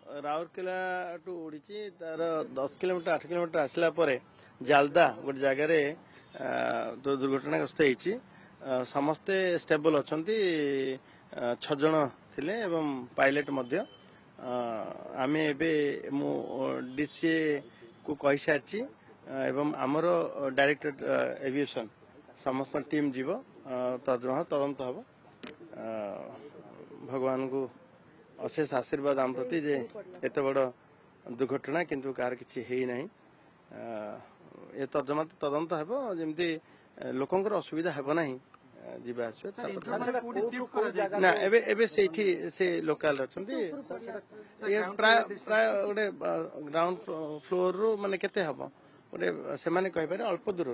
Rourkela two ଉଡ଼ିଛି ତାର 10 kilometre 8 kilometre ଆସିଲା ପରେ ଜାଲଦା ଗୋଟେ ଜାଗାରେ ଦୁର୍ଘଟଣାଗ୍ରସ୍ତ ହେଇଛି। ସମସ୍ତେ ଷ୍ଟେବଲ ଅଛନ୍ତି। 6 ଜଣ ଥିଲେ ଏବଂ ପାଇଲଟ ମଧ୍ୟ। ଆମେ ଏବେ ମୁଁ ଡିସିଏ କୁ କହିସାରିଛି ଏବଂ ଆମର ଡାଇରେକ୍ଟର ଏଭିଏସନ ସମସ୍ତ टीम जीव तदंत हम। भगवान को अशेष आशीर्वाद आम प्रति जे एत बड़ दुर्घटना किंतु कार किसी है ना। ये तदंत हम जमी लोकंर असुविधा हे ना जीवा से लोकाल अच्छा प्राय प्राय गोटे ग्राउंड फ्लोर रु माने केते हम गोटे से अल्प दूर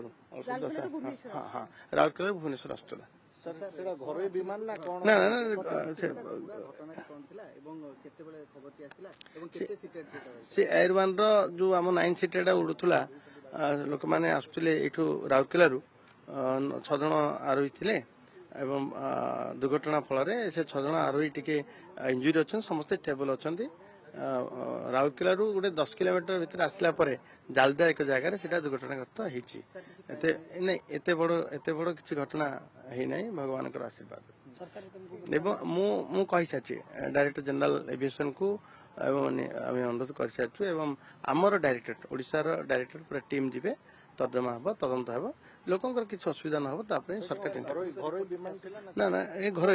हाँ हाँ राउरकेला भुवनेश्वर आसला से एयर वन रो आम 9 सीटेड उड़ूला लोक मैंने आसुले यू राउरकेला 6 जन आरोही थे एवं दुर्घटना फल से 6 जन आरोही टी इंजुरी अच्छा समस्ते स्टेबल अच्छा। राउरकेला गोटे 10 किलोमीटर भीतर आसला जालदा एक जगह से दुर्घटनाग्रस्त होते बड़ किसी घटना है ना भगवान आशीर्वाद। कही सारी डायरेक्टर जनरल एविएशन को अनुरोध कर सारी एवं आमर डायरेक्टर ओडिशार डायरेक्टर पूरा टीम जीवे तर्जमा हम तदंत हम लोकंर किसी असुविधा न हो सरकार चिंता ना ना घर